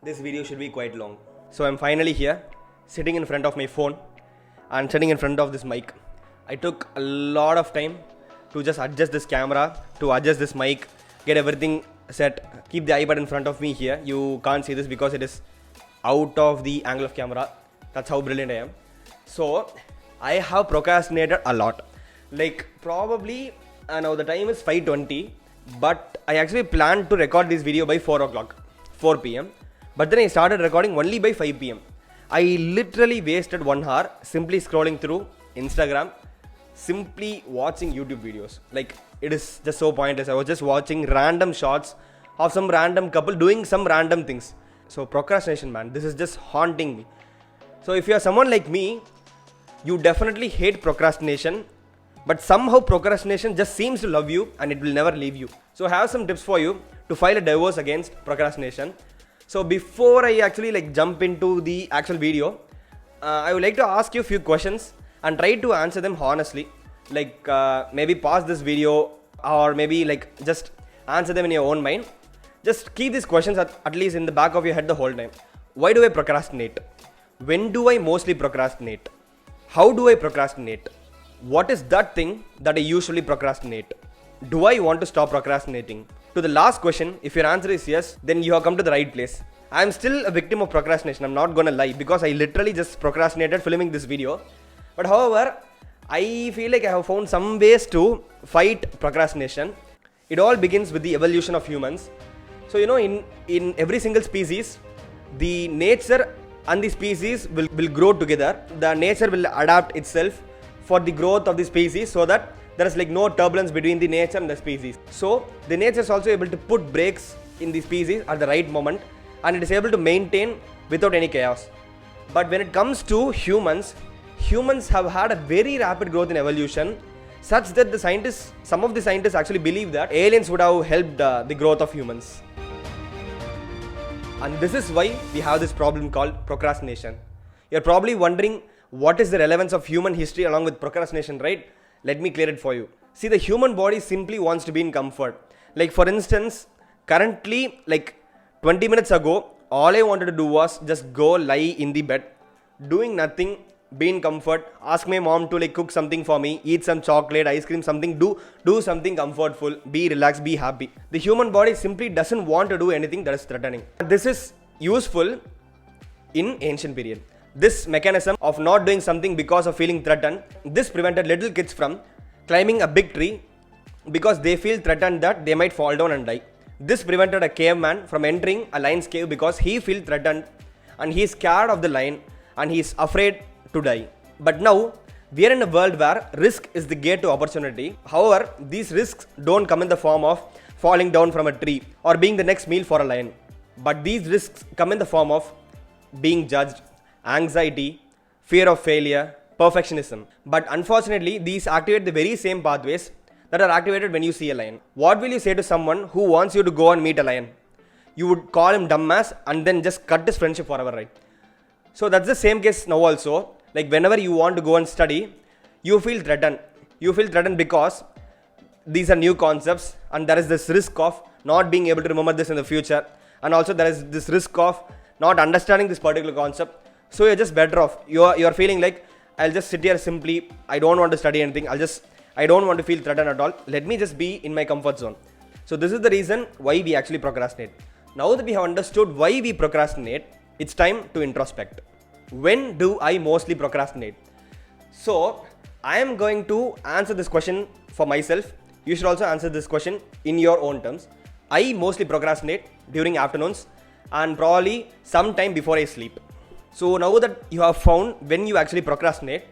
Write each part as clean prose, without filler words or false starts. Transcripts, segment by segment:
this video should be quite long. So I'm finally here, sitting in front of my phone and sitting in front of this mic. I took a lot of time to just adjust this camera, to adjust this mic, get everything set, keep the iPad in front of me here. You can't see this because it is out of the angle of camera. That's how brilliant I am. So I have procrastinated a lot. Like probably now the time is 5:20, but I actually planned to record this video by 4 o'clock, 4 p.m. But then I started recording only by 5 p.m. I literally wasted 1 hour simply scrolling through Instagram, simply watching YouTube videos. Like it is just so pointless. I was just watching random shots of some random couple doing some random things. So procrastination, man, this is just haunting me. So if you are someone like me, you definitely hate procrastination, but somehow procrastination just seems to love you and it will never leave you. So I have some tips for you to file a divorce against procrastination. So before I actually jump into the actual video, I would like to ask you a few questions and try to answer them honestly. Maybe pause this video or maybe just answer them in your own mind. Just keep these questions at least in the back of your head the whole time. Why do I procrastinate? When do I mostly procrastinate? How do I procrastinate? What is that thing that I usually procrastinate? Do I want to stop procrastinating? To the last question, if your answer is yes, then you have come to the right place. I am still a victim of procrastination, I'm not gonna lie, because I literally just procrastinated filming this video. But however, I feel like I have found some ways to fight procrastination. It all begins with the evolution of humans. So in every single species, the nature and the species will grow together. The nature will adapt itself for the growth of the species so that there is no turbulence between the nature and the species. So the nature is also able to put brakes in the species at the right moment, and it is able to maintain without any chaos. But when it comes to humans have had a very rapid growth in evolution, such that some of the scientists actually believe that aliens would have helped the growth of humans. And this is why we have this problem called procrastination. You're probably wondering what is the relevance of human history along with procrastination, right? Let me clear it for you. See, the human body simply wants to be in comfort. For instance, currently 20 minutes ago, all I wanted to do was just go lie in the bed, doing nothing, be in comfort, ask my mom to cook something for me, eat some chocolate, ice cream, something, do something comfortful, be relaxed, be happy. The human body simply doesn't want to do anything that is threatening. This is useful in ancient period. This mechanism of not doing something because of feeling threatened, this prevented little kids from climbing a big tree because they feel threatened that they might fall down and die. This prevented a caveman from entering a lion's cave because he feels threatened and he is scared of the lion and he is afraid to die. But now we are in a world where risk is the gate to opportunity. However, these risks don't come in the form of falling down from a tree or being the next meal for a lion. But these risks come in the form of being judged, anxiety, fear of failure, perfectionism. But unfortunately, these activate the very same pathways that are activated when you see a lion. What will you say to someone who wants you to go and meet a lion? You would call him dumbass and then just cut his friendship forever, right? So that's the same case now also. Whenever you want to go and study, you feel threatened. You feel threatened because these are new concepts and there is this risk of not being able to remember this in the future. And also there is this risk of not understanding this particular concept. So you're just better off. You're feeling I'll just sit here simply. I don't want to study anything. I don't want to feel threatened at all. Let me just be in my comfort zone. So this is the reason why we actually procrastinate. Now that we have understood why we procrastinate, it's time to introspect. When do I mostly procrastinate? So I am going to answer this question for myself. You should also answer this question in your own terms. I mostly procrastinate during afternoons and probably sometime before I sleep. So now that you have found when you actually procrastinate,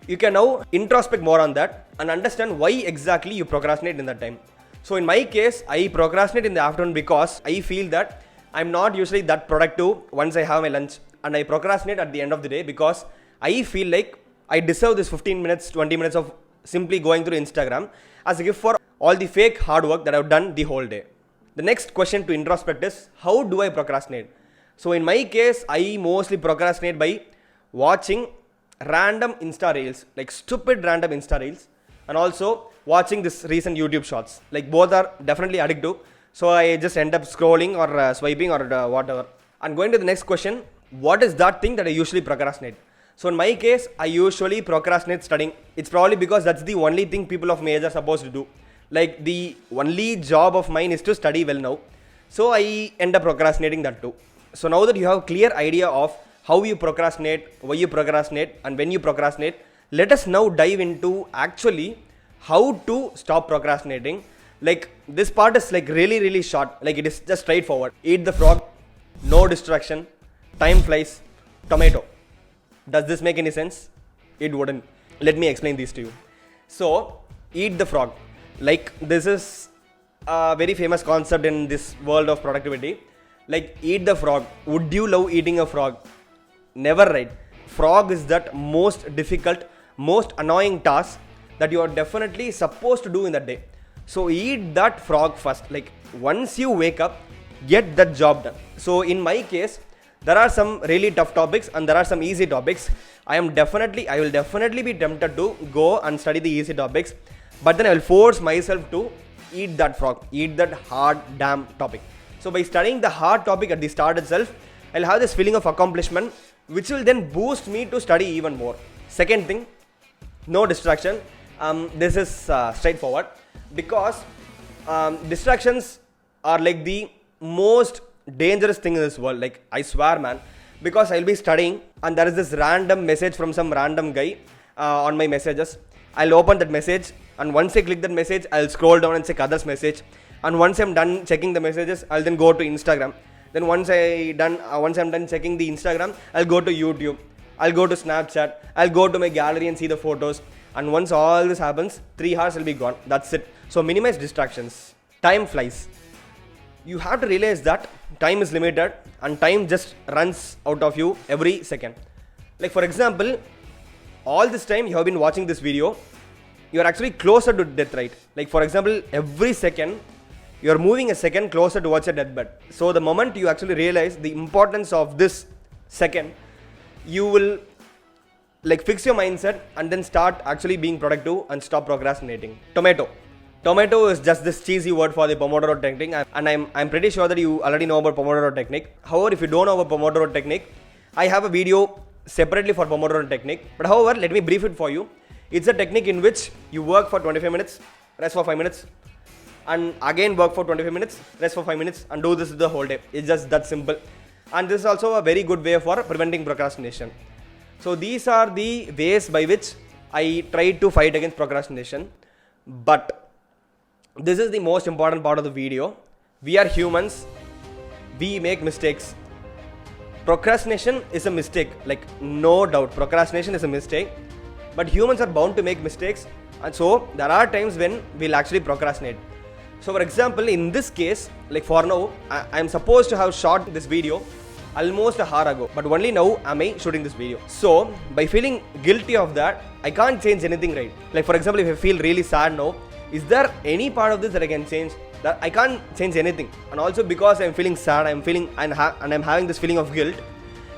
you can now introspect more on that and understand why exactly you procrastinate in that time. So in my case, I procrastinate in the afternoon because I feel that I'm not usually that productive once I have my lunch, and I procrastinate at the end of the day because I feel like I deserve this 15 minutes, 20 minutes of simply going through Instagram as a gift for all the fake hard work that I've done the whole day. The next question to introspect is, how do I procrastinate? So in my case, I mostly procrastinate by watching random Insta reels, stupid random Insta reels, and also watching this recent YouTube shorts. Both are definitely addictive. So I just end up scrolling or swiping or whatever. And going to the next question, what is that thing that I usually procrastinate? So in my case, I usually procrastinate studying. It's probably because that's the only thing people of my age are supposed to do. Like the only job of mine is to study well now. So I end up procrastinating that too. So now that you have a clear idea of how you procrastinate, why you procrastinate, and when you procrastinate, let us now dive into actually how to stop procrastinating. Like this part is like really short. Like it is just straightforward. Eat the frog, no distraction, time flies, tomato. Does this make any sense? It wouldn't. Let me explain these to you. So, eat the frog. Like this is a very famous concept in this world of productivity. Like eat the frog. Would you love eating a frog? Never, right? Frog is that most difficult, most annoying task that you are definitely supposed to do in that day. So eat that frog first. Like once you wake up, get that job done. So in my case, there are some really tough topics and there are some easy topics. I will definitely be tempted to go and study the easy topics, but then I will force myself to eat that frog, eat that hard damn topic. So by studying the hard topic at the start itself, I'll have this feeling of accomplishment, which will then boost me to study even more. Second thing, no distraction. This is straightforward because distractions are like the most dangerous thing in this world. Like I swear, man, because I'll be studying and there is this random message from some random guy on my messages. I'll open that message, and once I click that message, I'll scroll down and check others message, and once I'm done checking the messages, I'll then go to Instagram. Then once I'm done checking the Instagram, I'll go to YouTube, I'll go to Snapchat, I'll go to my gallery and see the photos, and once all this happens, 3 hours will be gone. That's it. So minimize distractions. Time flies. You have to realize that time is limited and time just runs out of you every second. Like for example, all this time you have been watching this video, you are actually closer to death, right? Like for example, every second you are moving a second closer towards your deathbed. So the moment you actually realize the importance of this second, you will like fix your mindset and then start actually being productive and stop procrastinating. Tomato is just this cheesy word for the Pomodoro technique, and I'm pretty sure that you already know about Pomodoro technique. However, if you don't know about Pomodoro technique, I have a video separately for Pomodoro technique. But however, let me brief it for you. It's a technique in which you work for 25 minutes, rest for 5 minutes, and again work for 25 minutes, rest for 5 minutes, and do this the whole day. It's just that simple. And this is also a very good way for preventing procrastination. So these are the ways by which I try to fight against procrastination. But this is the most important part of the video. We are humans. We make mistakes. Procrastination is a mistake. Like no doubt, procrastination is a mistake. But humans are bound to make mistakes. And so there are times when we'll actually procrastinate. So for example, in this case, like for now, I'm supposed to have shot this video almost a hour ago. But only now am I shooting this video. So by feeling guilty of that, I can't change anything, right? Like for example, if I feel really sad now, is there any part of this that I can change? That I can't change anything. And also because I'm feeling sad, I'm having this feeling of guilt,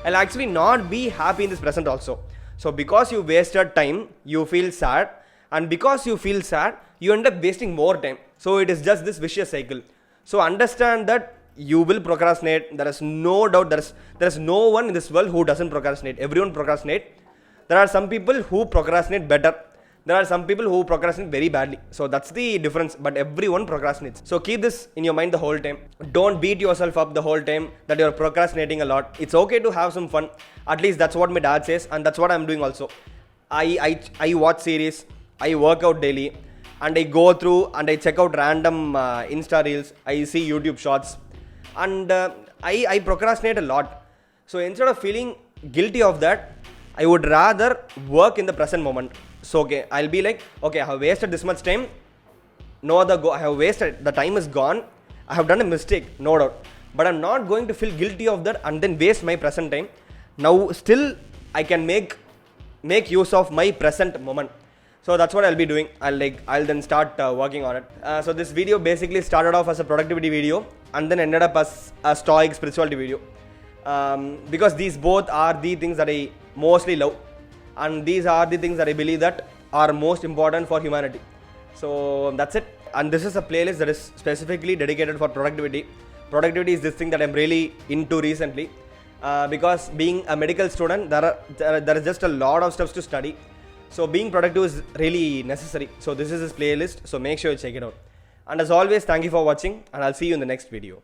I'll actually not be happy in this present also. So because you wasted time, you feel sad, and because you feel sad, you end up wasting more time. So it is just this vicious cycle. So understand that you will procrastinate. There is no doubt. There is no one in this world who doesn't procrastinate. Everyone procrastinate. There are some people who procrastinate better. There are some people who procrastinate very badly. So that's the difference. But everyone procrastinates. So keep this in your mind the whole time. Don't beat yourself up the whole time that you're procrastinating a lot. It's okay to have some fun. At least that's what my dad says, and that's what I'm doing also. I watch series. I work out daily, and I go through and I check out random Insta reels. I see YouTube shorts, and I procrastinate a lot. So instead of feeling guilty of that, I would rather work in the present moment. So okay, I'll be like, okay, I have wasted this much time. No other go. I have wasted. The time is gone. I have done a mistake, no doubt. But I'm not going to feel guilty of that and then waste my present time. Now still I can make use of my present moment. So that's what I'll be doing. I'll then start working on it. So this video basically started off as a productivity video and then ended up as a stoic spirituality video. Because these both are the things that I mostly love, and these are the things that I believe that are most important for humanity. So that's it. And this is a playlist that is specifically dedicated for productivity. Productivity is this thing that I'm really into recently. Because being a medical student, there is just a lot of stuff to study. So being productive is really necessary. So this is his playlist. So make sure you check it out. And as always, thank you for watching, and I'll see you in the next video.